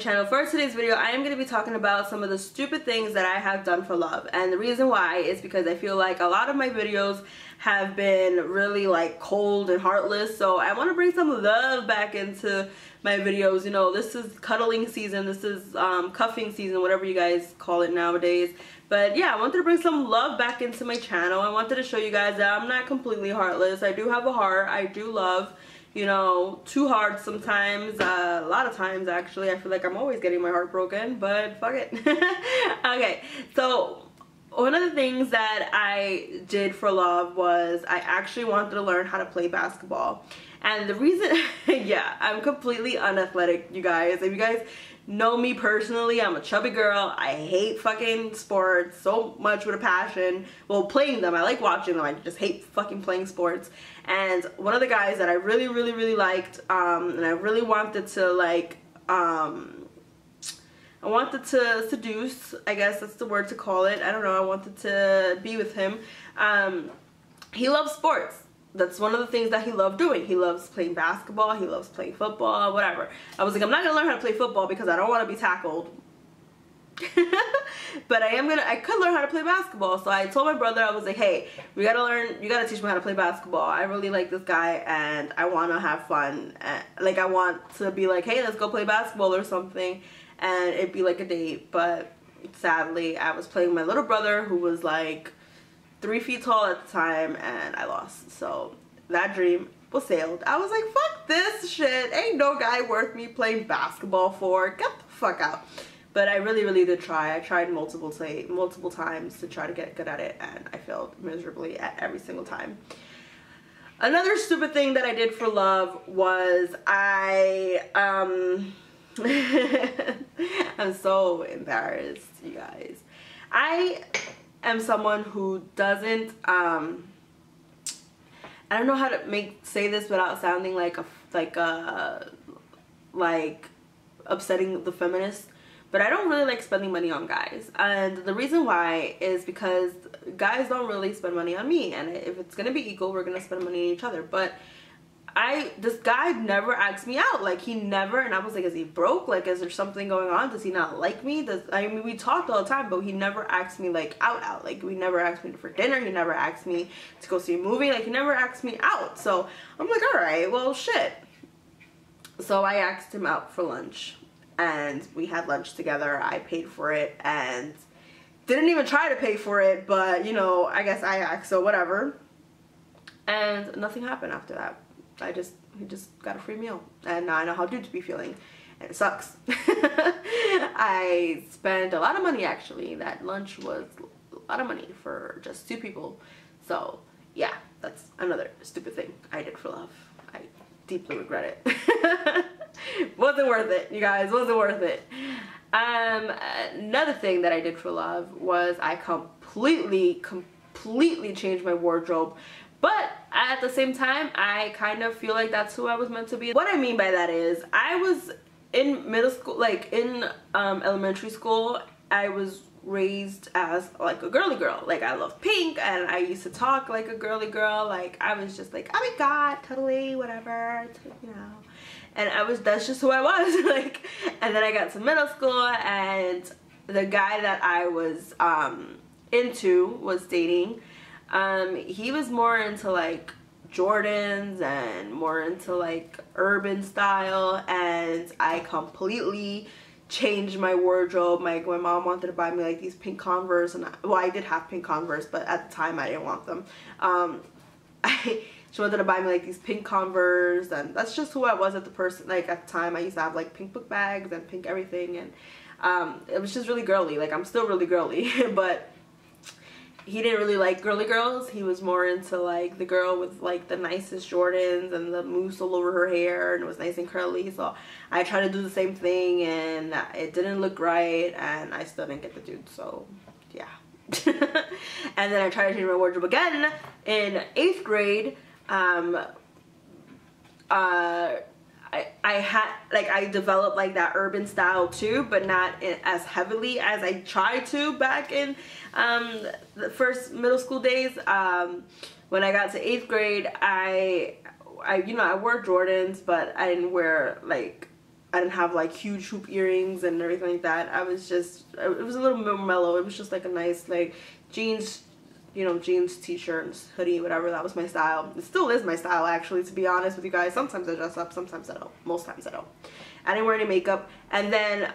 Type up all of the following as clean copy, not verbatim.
channel. For today's video, I am going to be talking about some of the stupid things that I have done for love. And the reason why is because I feel like a lot of my videos have been really like cold and heartless. So I want to bring some love back into my videos. You know, this is cuddling season. This is cuffing season, whatever you guys call it nowadays. But yeah, I wanted to bring some love back into my channel. I wanted to show you guys that I'm not completely heartless. I do have a heart. I do love. You know, too hard sometimes, a lot of times actually. I feel like I'm always getting my heart broken, but fuck it. Okay, so one of the things that I did for love was I actually wanted to learn how to play basketball. And the reason, yeah, I'm completely unathletic, you guys. If you guys know me personally, I'm a chubby girl. I hate fucking sports so much with a passion. Well, playing them, I like watching them. I just hate fucking playing sports. And one of the guys that I really liked, and I really wanted to like, I wanted to seduce, I guess that's the word to call it. I don't know, I wanted to be with him. He loves sports. That's one of the things that he loved doing. He loves playing basketball, he loves playing football, whatever. I was like, I'm not gonna learn how to play football because I don't want to be tackled. But I could learn how to play basketball. So I told my brother, I was like, hey, you gotta teach me how to play basketball. I really like this guy and I wanna have fun. Like I want to be like, hey, let's go play basketball or something. And it'd be like a date. But sadly, I was playing with my little brother who was like 3 feet tall at the time, and I lost. So that dream was sailed. I was like, fuck this shit. Ain't no guy worth me playing basketball for. Get the fuck out. But I really did try. I tried multiple times to try to get good at it, and I failed miserably at every single time. Another stupid thing that I did for love was I'm so embarrassed, you guys. I am someone who doesn't I don't know how to say this without sounding like upsetting the feminist, but I don't really like spending money on guys. And the reason why is because guys don't really spend money on me, and if it's gonna be equal, we're gonna spend money on each other. But this guy never asked me out. Like, he never, and I was like, is he broke? Like, is there something going on? Does he not like me? I mean, we talked all the time, but he never asked me like out. Like, we never asked me for dinner. He never asked me to go see a movie. Like, he never asked me out. So I'm like, all right, well, shit. So I asked him out for lunch, and we had lunch together. I paid for it and didn't even try to pay for it, but you know, I guess I asked, so whatever. And nothing happened after that. He just got a free meal, and now I know how dudes be feeling, and it sucks. I spent a lot of money actually. That lunch was a lot of money for just 2 people. So yeah, that's another stupid thing I did for love. I deeply regret it. Wasn't worth it, you guys. Wasn't worth it. Another thing that I did for love was I completely changed my wardrobe. But at the same time, I kind of feel like that's who I was meant to be. What I mean by that is, I was in middle school, like in elementary school, I was raised as like a girly girl. Like, I love pink, and I used to talk like a girly girl. Like, I was just like, oh my god, totally, whatever, you know. And that's just who I was. Like, and then I got to middle school, and the guy that I was was dating. He was more into like Jordans and more into like urban style, and I completely changed my wardrobe. My mom wanted to buy me like these pink Converse, and well, I did have pink Converse, but at the time I didn't want them. She wanted to buy me like these pink Converse, and that's just who I was at the time. I used to have like pink book bags and pink everything, and it was just really girly. Like, I'm still really girly, but he didn't really like girly girls. He was more into like the girl with like the nicest Jordans and the mousse all over her hair, and it was nice and curly. So I tried to do the same thing, and it didn't look right, and I still didn't get the dude. So yeah. And then I tried to change my wardrobe again in 8th grade. I developed like that urban style too, but not as heavily as I tried to back in the first middle school days. When I got to 8th grade, I wore Jordans, but I didn't wear like I didn't have like huge hoop earrings and everything like that. I was just, it was a little more mellow. It was just like a nice like jeans, you know, jeans, t-shirts, hoodie, whatever. That was my style. It still is my style, actually, to be honest with you guys. Sometimes I dress up, sometimes I don't. Most times I don't. I didn't wear any makeup. And then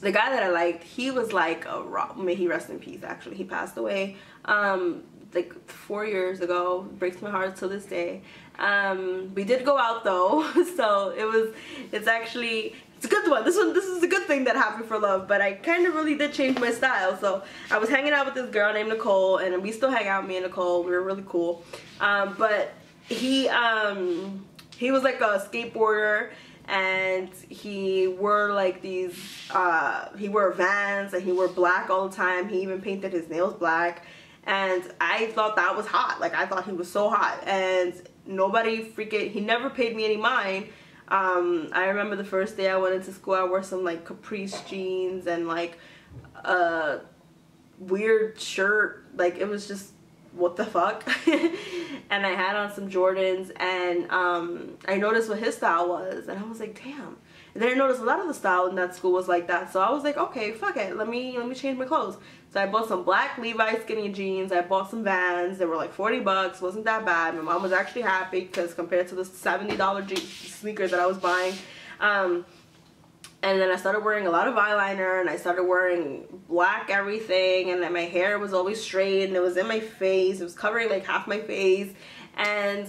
the guy that I liked, he was like a rock. May he rest in peace, actually. He passed away like 4 years ago. Breaks my heart till this day. We did go out though, so it's a good one. This is a good thing that happened for love, but I kind of really did change my style. So I was hanging out with this girl named Nicole, and we still hang out, me and Nicole. We were really cool. But he was like a skateboarder, and he wore like these, he wore Vans, and he wore black all the time. He even painted his nails black, and I thought that was hot. Like, I thought he was so hot, and he never paid me any mind. I remember the first day I went into school, I wore some like Caprice jeans and like a weird shirt. Like, it was just, what the fuck? And I had on some Jordans, and I noticed what his style was, and I was like, damn. And then I noticed a lot of the style in that school was like that, so I was like, okay, fuck it, let me change my clothes. So I bought some black Levi's skinny jeans, I bought some Vans, they were like 40 bucks, wasn't that bad. My mom was actually happy, because compared to the $70 sneakers that I was buying. And then I started wearing a lot of eyeliner, and I started wearing black everything, and then my hair was always straight, and it was in my face, it was covering like half my face, and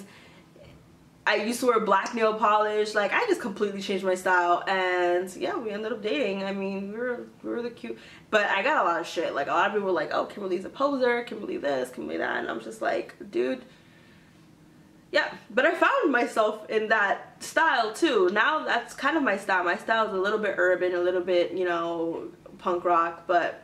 I used to wear black nail polish. Like, I just completely changed my style, and yeah, we ended up dating. I mean, we were the cute, but I got a lot of shit. Like, a lot of people were like, oh, Kimberly's a poser, Kimberly this, Kimberly that, and I'm just like, dude, yeah. But I found myself in that style too. Now that's kind of my style. My style is a little bit urban, a little bit, you know, punk rock, but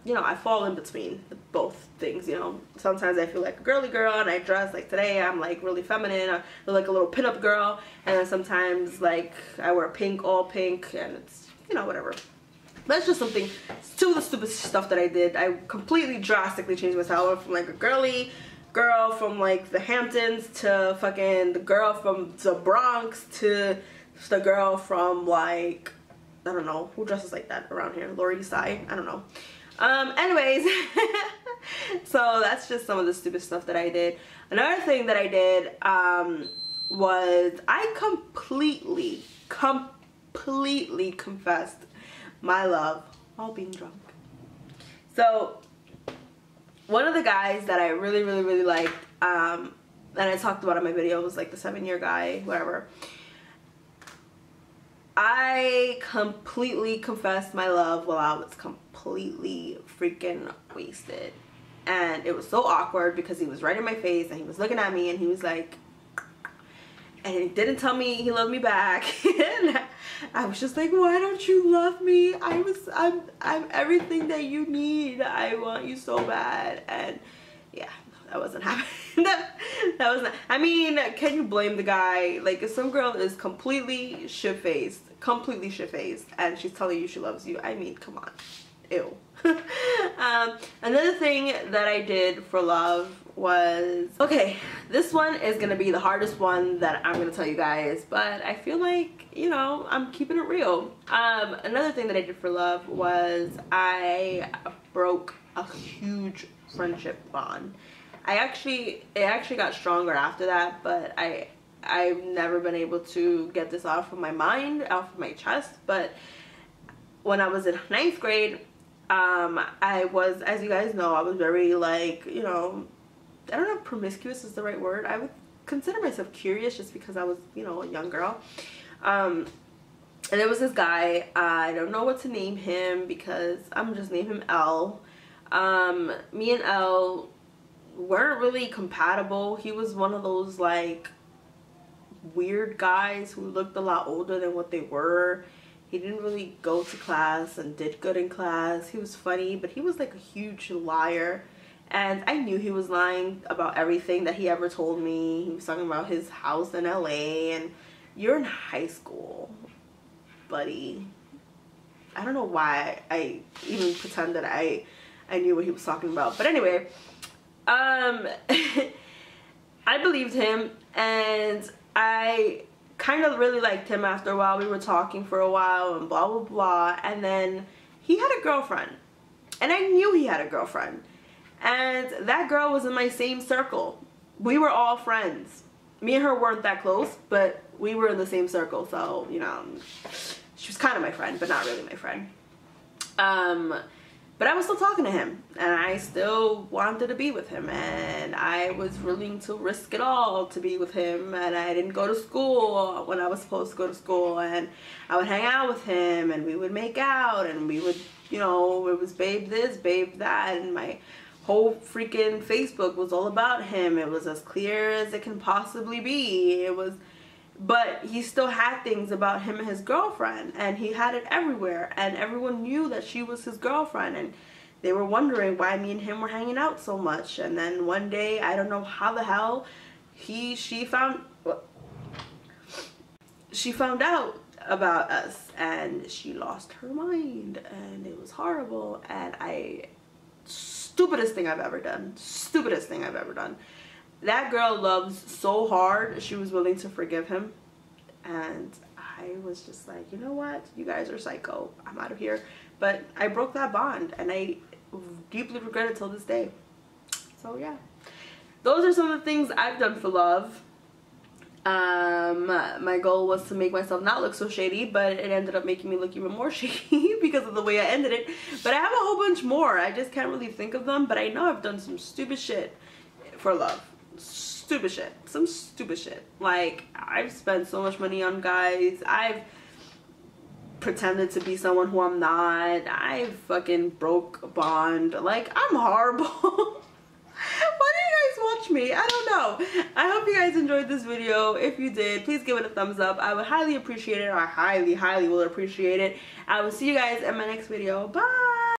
you know, I fall in between both things, you know. Sometimes I feel like a girly girl, and I dress like today I'm like really feminine, I look like a little pinup girl, and then sometimes like I wear pink, all pink, and it's, you know, whatever. That's just something, two of the stupid stuff that I did. I completely drastically changed my style. I went from like a girly girl from like the Hamptons to fucking the girl from the Bronx to the girl from like, I don't know, who dresses like that around here? Lower East Side? I don't know. Anyways, so that's just some of the stupid stuff that I did. Another thing that I did was I completely confessed my love while being drunk. So one of the guys that I really liked, and I talked about in my video, was like the 7-year guy, whatever. I completely confessed my love while I was completely freaking wasted, and it was so awkward because he was right in my face and he was looking at me and he was like, and he didn't tell me he loved me back. And I was just like, why don't you love me? I'm everything that you need. I want you so bad. And yeah, that wasn't happening. that was not, I mean, can you blame the guy? Like, if some girl is completely shit-faced, and she's telling you she loves you, I mean, come on. Ew. Another thing that I did for love was, okay, this one is gonna be the hardest one that I'm gonna tell you guys, but I feel like, you know, I'm keeping it real. Another thing that I did for love was I broke a huge friendship bond. It actually got stronger after that, but I've never been able to get this off of my mind, off of my chest. But when I was in 9th grade, I was, as you guys know, I was very, like, you know, I don't know if promiscuous is the right word. I would consider myself curious just because I was, you know, a young girl. And there was this guy, I don't know what to name him because I'm just name him L. Me and L weren't really compatible. He was one of those like weird guys who looked a lot older than what they were. He didn't really go to class and did good in class. He was funny, but he was like a huge liar, and I knew he was lying about everything that he ever told me. He was talking about his house in LA, and you're in high school, buddy. I don't know why I even pretended I knew what he was talking about, but anyway, I believed him, and I kind of really liked him after a while. We were talking for a while and blah, blah, blah. And then he had a girlfriend. And I knew he had a girlfriend. And that girl was in my same circle. We were all friends. Me and her weren't that close, but we were in the same circle. So, you know, she was kind of my friend, but not really my friend. But I was still talking to him, and I still wanted to be with him, and I was willing to risk it all to be with him. And I didn't go to school when I was supposed to go to school, and I would hang out with him, and we would make out, and we would, you know, it was babe this, babe that, and my whole freaking Facebook was all about him. It was as clear as it can possibly be. It was, but he still had things about him and his girlfriend, and he had it everywhere, and everyone knew that she was his girlfriend, and they were wondering why me and him were hanging out so much. And then one day, I don't know how the hell, she found out about us, and she lost her mind, and it was horrible. And stupidest thing I've ever done. Stupidest thing I've ever done. That girl loves so hard, she was willing to forgive him. And I was just like, you know what? You guys are psycho. I'm out of here. But I broke that bond, and I deeply regret it till this day. So yeah. Those are some of the things I've done for love. My goal was to make myself not look so shady, but it ended up making me look even more shady because of the way I ended it. But I have a whole bunch more. I just can't really think of them, but I know I've done some stupid shit for love. Stupid shit. Some stupid shit. Like, I've spent so much money on guys. I've pretended to be someone who I'm not. I fucking broke a bond. Like, I'm horrible. Why do you guys watch me? I don't know. I hope you guys enjoyed this video. If you did, please give it a thumbs up. I would highly appreciate it. I highly will appreciate it. I will see you guys in my next video. Bye.